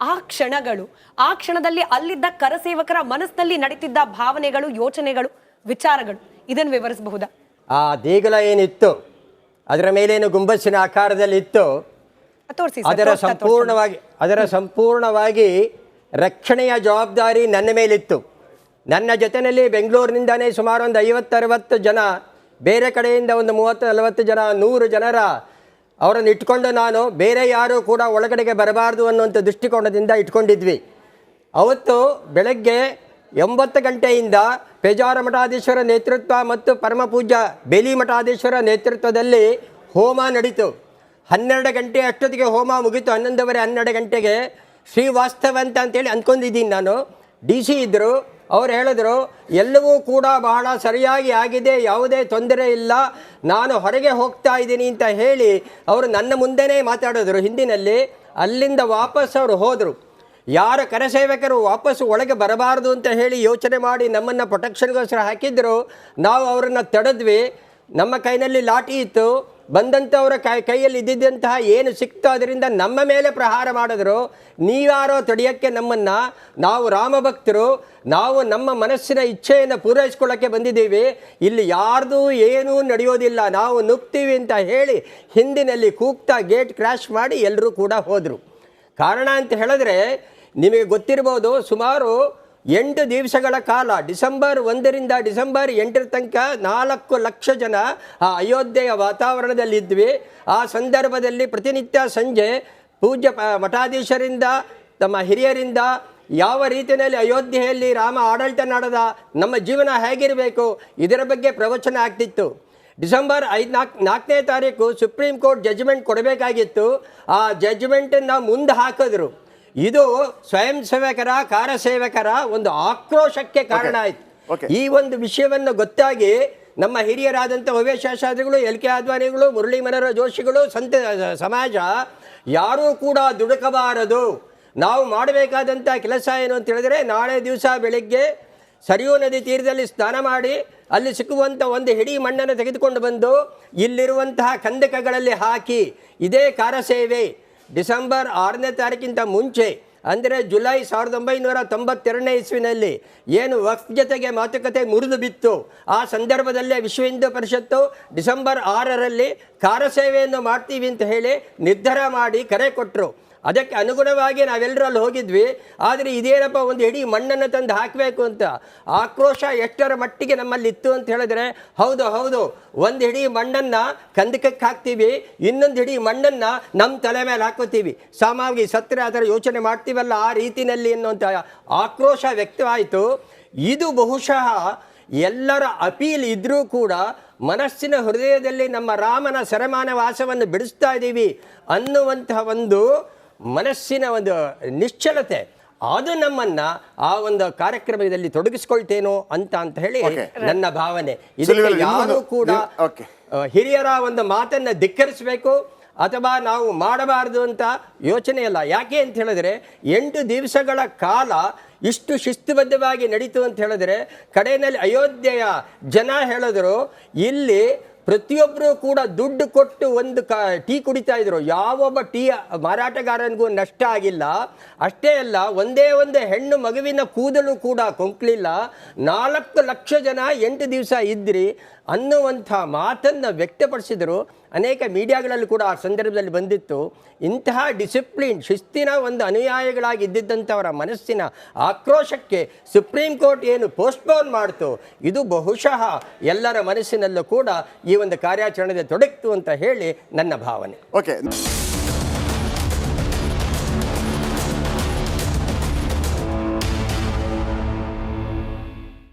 ಆ ಕ್ಷಣದಲ್ಲಿ ಅಲ್ಲಿದ್ದ ಕರಸೇವಕರ ಮನಸ್ಸಿನಲ್ಲಿ ನಡೀತಿದ್ದ ಭಾವನೆಗಳು, ಯೋಚನೆಗಳು, ವಿಚಾರಗಳು, ಇದನ್ನು ವಿವರಿಸಬಹುದಾ? ಆ ದೇಗುಲ ಏನಿತ್ತು, ಅದರ ಮೇಲೇನು ಗುಂಬಸ್ಸಿನ ಆಕಾರದಲ್ಲಿ ಇತ್ತು, ಅದರ ಸಂಪೂರ್ಣವಾಗಿ ರಕ್ಷಣೆಯ ಜವಾಬ್ದಾರಿ ನನ್ನ ಮೇಲಿತ್ತು. ನನ್ನ ಜೊತೆಯಲ್ಲಿ ಬೆಂಗಳೂರಿನಿಂದಲೇ ಸುಮಾರು ಒಂದು 50-60 ಜನ, ಬೇರೆ ಕಡೆಯಿಂದ ಒಂದು 30-40 ಜನ, 100 ಜನರ ಅವರನ್ನು ಇಟ್ಕೊಂಡು ನಾನು ಬೇರೆ ಯಾರೂ ಕೂಡ ಒಳಗಡೆಗೆ ಬರಬಾರ್ದು ಅನ್ನುವಂಥ ದೃಷ್ಟಿಕೋನದಿಂದ ಇಟ್ಕೊಂಡಿದ್ವಿ. ಅವತ್ತು ಬೆಳಗ್ಗೆ 9 ಗಂಟೆಯಿಂದ ಪೇಜಾವರ ಮಠಾಧೀಶ್ವರ ನೇತೃತ್ವ ಮತ್ತು ಪರಮಪೂಜ್ಯ ಬೇಲಿ ಮಠಾಧೀಶ್ವರ ನೇತೃತ್ವದಲ್ಲಿ ಹೋಮ ನಡೀತು. 12 ಗಂಟೆ ಅಷ್ಟೊತ್ತಿಗೆ ಹೋಮ ಮುಗೀತು. 11:30-12 ಗಂಟೆಗೆ ಶ್ರೀವಾಸ್ತವ ಅಂತೇಳಿ ಅಂದ್ಕೊಂಡಿದ್ದೀನಿ ನಾನು. DC ಇದ್ದರು. ಅವ್ರು ಹೇಳಿದ್ರು ಎಲ್ಲವೂ ಕೂಡ ಬಹಳ ಸರಿಯಾಗಿ ಆಗಿದೆ, ಯಾವುದೇ ತೊಂದರೆ ಇಲ್ಲ, ನಾನು ಹೊರಗೆ ಹೋಗ್ತಾ ಇದ್ದೀನಿ ಅಂತ ಹೇಳಿ ಅವರು ನನ್ನ ಮುಂದೆನೇ ಮಾತಾಡಿದ್ರು ಹಿಂದಿನಲ್ಲಿ. ಅಲ್ಲಿಂದ ವಾಪಸ್ ಅವರು ಹೋದರು. ಯಾರ ಕರಸೇವಕರು ವಾಪಸ್ಸು ಒಳಗೆ ಬರಬಾರ್ದು ಅಂತ ಹೇಳಿ ಯೋಚನೆ ಮಾಡಿ ನಮ್ಮನ್ನು ಪ್ರೊಟೆಕ್ಷನ್ಗೋಸ್ಕರ ಹಾಕಿದ್ರು, ನಾವು ಅವರನ್ನು ತಡೆದ್ವಿ. ನಮ್ಮ ಕೈನಲ್ಲಿ ಲಾಠಿ ಇತ್ತು. ಬಂದಂಥವರ ಕೈಯಲ್ಲಿ ಇದ್ದಿದ್ದಂತಹ ಏನು ಸಿಕ್ತೋ ಅದರಿಂದ ನಮ್ಮ ಮೇಲೆ ಪ್ರಹಾರ ಮಾಡಿದ್ರು. ನೀವ್ಯಾರೋ ತಡೆಯೋಕ್ಕೆ ನಮ್ಮನ್ನು? ನಾವು ರಾಮಭಕ್ತರು, ನಾವು ನಮ್ಮ ಮನಸ್ಸಿನ ಇಚ್ಛೆಯನ್ನು ಪೂರೈಸ್ಕೊಳ್ಳೋಕ್ಕೆ ಬಂದಿದ್ದೀವಿ, ಇಲ್ಲಿ ಯಾರ್ದು ಏನೂ ನಡೆಯೋದಿಲ್ಲ, ನಾವು ನುಗ್ತೀವಿ ಅಂತ ಹೇಳಿ ಹಿಂದಿನಲ್ಲಿ ಕೂಗ್ತಾ ಗೇಟ್ ಕ್ರ್ಯಾಶ್ ಮಾಡಿ ಎಲ್ಲರೂ ಕೂಡ ಹೋದರು. ಕಾರಣ ಅಂತ ಹೇಳಿದ್ರೆ ನಿಮಗೆ ಗೊತ್ತಿರ್ಬೋದು, ಸುಮಾರು 8 ದಿವಸಗಳ ಕಾಲ ಡಿಸೆಂಬರ್ 1ರಿಂದ ಡಿಸೆಂಬರ್ 8 ತನಕ 4 ಲಕ್ಷ ಜನ ಆ ಅಯೋಧ್ಯೆಯ ವಾತಾವರಣದಲ್ಲಿದ್ವಿ. ಆ ಸಂದರ್ಭದಲ್ಲಿ ಪ್ರತಿನಿತ್ಯ ಸಂಜೆ ಪೂಜ್ಯ ಮಠಾಧೀಶರಿಂದ, ತಮ್ಮ ಹಿರಿಯರಿಂದ ಯಾವ ರೀತಿಯಲ್ಲಿ ಅಯೋಧ್ಯೆಯಲ್ಲಿ ರಾಮ ಆಡಳಿತ ನಡೆದ, ನಮ್ಮ ಜೀವನ ಹೇಗಿರಬೇಕು ಇದರ ಬಗ್ಗೆ ಪ್ರವಚನ ಆಗ್ತಿತ್ತು. ಡಿಸೆಂಬರ್ 4ನೇ ತಾರೀಕು ಸುಪ್ರೀಂ ಕೋರ್ಟ್ ಜಡ್ಜ್ಮೆಂಟ್ ಕೊಡಬೇಕಾಗಿತ್ತು. ಆ ಜಡ್ಜ್ಮೆಂಟನ್ನು ಮುಂದೆ ಹಾಕಿದ್ರು. ಇದು ಸ್ವಯಂ ಸೇವಕರ, ಕಾರಸೇವಕರ ಒಂದು ಆಕ್ರೋಶಕ್ಕೆ ಕಾರಣ ಆಯಿತು. ಈ ಒಂದು ವಿಷಯವನ್ನು ಗೊತ್ತಾಗಿ ನಮ್ಮ ಹಿರಿಯರಾದಂಥ ಓವೇಶಾಸ್ತ್ರಿಗಳು, LK ಅದ್ವಾನಿಗಳು, ಮುರಳಿ ಮನೋಹರ ಜೋಶಿಗಳು, ಸಂತ ಸಮಾಜ ಯಾರೂ ಕೂಡ ದುಡುಕಬಾರದು. ನಾವು ಮಾಡಬೇಕಾದಂಥ ಕೆಲಸ ಏನು ಅಂತ ಹೇಳಿದ್ರೆ, ನಾಳೆ ದಿವಸ ಬೆಳಗ್ಗೆ ಸರಿಯೂ ನದಿ ತೀರದಲ್ಲಿ ಸ್ನಾನ ಮಾಡಿ ಅಲ್ಲಿ ಸಿಕ್ಕುವಂಥ ಒಂದು ಹಿಡಿ ಮಣ್ಣನ್ನು ತೆಗೆದುಕೊಂಡು ಬಂದು ಇಲ್ಲಿರುವಂತಹ ಕಂದಕಗಳಲ್ಲಿ ಹಾಕಿ, ಇದೇ ಕಾರಸೇವೆ ಡಿಸೆಂಬರ್ 6ನೇ ತಾರೀಕಿಂತ ಮುಂಚೆ ಅಂದರೆ ಜುಲೈ 1992ನೇ ಇಸ್ವಿನಲ್ಲಿ ಏನು ವಕ್ಫ್ ಜೊತೆಗೆ ಮಾತುಕತೆ ಮುರಿದು ಬಿತ್ತು, ಆ ಸಂದರ್ಭದಲ್ಲೇ ವಿಶ್ವ ಹಿಂದೂ ಪರಿಷತ್ತು ಡಿಸೆಂಬರ್ 6ರಲ್ಲಿ ಕಾರಸೇವೆಯನ್ನು ಮಾಡ್ತೀವಿ ಅಂತ ಹೇಳಿ ನಿರ್ಧಾರ ಮಾಡಿ ಕರೆ ಕೊಟ್ಟರು. ಅದಕ್ಕೆ ಅನುಗುಣವಾಗಿ ನಾವೆಲ್ಲರೂ ಅಲ್ಲಿ ಹೋಗಿದ್ವಿ. ಆದರೆ ಇದೇನಪ್ಪ, ಒಂದು ಇಡೀ ಮಣ್ಣನ್ನು ತಂದು ಹಾಕಬೇಕು ಅಂತ ಆಕ್ರೋಶ ಎಷ್ಟರ ಮಟ್ಟಿಗೆ ನಮ್ಮಲ್ಲಿ ಇತ್ತು ಅಂತ ಹೇಳಿದ್ರೆ, ಹೌದು ಒಂದು ಹಿಡಿ ಮಣ್ಣನ್ನು ಕಂದಕಕ್ಕೆ ಹಾಕ್ತೀವಿ, ಇನ್ನೊಂದು ಹಿಡಿ ಮಣ್ಣನ್ನು ನಮ್ಮ ತಲೆ ಮೇಲೆ ಹಾಕೋತೀವಿ, ಸಾಮಾನ್ಯವಾಗಿ ಸತ್ತರೆ ಅದರ ಯೋಚನೆ ಮಾಡ್ತೀವಲ್ಲ ಆ ರೀತಿಯಲ್ಲಿ ಎನ್ನುವಂಥ ಆಕ್ರೋಶ ವ್ಯಕ್ತವಾಯಿತು. ಇದು ಬಹುಶಃ ಎಲ್ಲರ ಅಪೀಲ್ ಇದ್ದರೂ ಕೂಡ ಮನಸ್ಸಿನ ಹೃದಯದಲ್ಲಿ ನಮ್ಮ ರಾಮನ ಸರಮಾನ ವಾಸವನ್ನು ಬಿಡಿಸ್ತಾ ಇದ್ದೀವಿ ಅನ್ನುವಂತಹ ಒಂದು ಮನಸ್ಸಿನ ಒಂದು ನಿಶ್ಚಲತೆ, ಅದು ನಮ್ಮನ್ನು ಆ ಒಂದು ಕಾರ್ಯಕ್ರಮದಲ್ಲಿ ತೊಡಗಿಸ್ಕೊಳ್ತೇನೋ ಅಂತ ಹೇಳಿ ನನ್ನ ಭಾವನೆ. ಇದಕ್ಕೆ ಯಾರು ಕೂಡ ಹಿರಿಯರ ಒಂದು ಮಾತನ್ನು ಧಿಕ್ಕರಿಸಬೇಕು ಅಥವಾ ನಾವು ಮಾಡಬಾರ್ದು ಅಂತ ಯೋಚನೆ ಇಲ್ಲ. ಯಾಕೆ ಅಂತ ಹೇಳಿದ್ರೆ 8 ದಿವಸಗಳ ಕಾಲ ಇಷ್ಟು ಶಿಸ್ತುಬದ್ಧವಾಗಿ ನಡೀತು ಅಂತ ಹೇಳಿದ್ರೆ, ಕಡೆಯಲ್ಲಿ ಅಯೋಧ್ಯೆಯ ಜನ ಹೇಳಿದ್ರು ಇಲ್ಲಿ ಪ್ರತಿಯೊಬ್ಬರು ಕೂಡ ದುಡ್ಡು ಕೊಟ್ಟು ಒಂದು ಟೀ ಕುಡಿತಾ ಇದ್ರು. ಯಾವೊಬ್ಬ ಟೀ ಮಾರಾಟಗಾರನಿಗೂ ನಷ್ಟ ಆಗಿಲ್ಲ. ಅಷ್ಟೇ ಅಲ್ಲ, ಒಂದೇ ಹೆಣ್ಣು ಮಗುವಿನ ಕೂದಲು ಕೂಡ ಕೊಂಕ್ಲಿಲ್ಲ. 4 ಲಕ್ಷ ಜನ 8 ದಿವಸ ಇದ್ರಿ ಅನ್ನುವಂಥ ಮಾತನ್ನು ವ್ಯಕ್ತಪಡಿಸಿದರು. ಅನೇಕ ಮೀಡಿಯಾಗಳಲ್ಲಿ ಕೂಡ ಆ ಸಂದರ್ಭದಲ್ಲಿ ಬಂದಿತ್ತು. ಇಂತಹ ಡಿಸಿಪ್ಲಿನ್, ಶಿಸ್ತಿನ ಒಂದು ಅನುಯಾಯಿಗಳಾಗಿದ್ದಂಥವರ ಮನಸ್ಸಿನ ಆಕ್ರೋಶಕ್ಕೆ ಸುಪ್ರೀಂ ಕೋರ್ಟ್ ಏನು ಪೋಸ್ಟ್ಪೋನ್ ಮಾಡ್ತು, ಇದು ಬಹುಶಃ ಎಲ್ಲರ ಮನಸ್ಸಿನಲ್ಲೂ ಕೂಡ ಈ ಒಂದು ಕಾರ್ಯಾಚರಣೆಗೆ ತೊಡಗಿತು ಅಂತ ಹೇಳಿ ನನ್ನ ಭಾವನೆ. ಓಕೆ.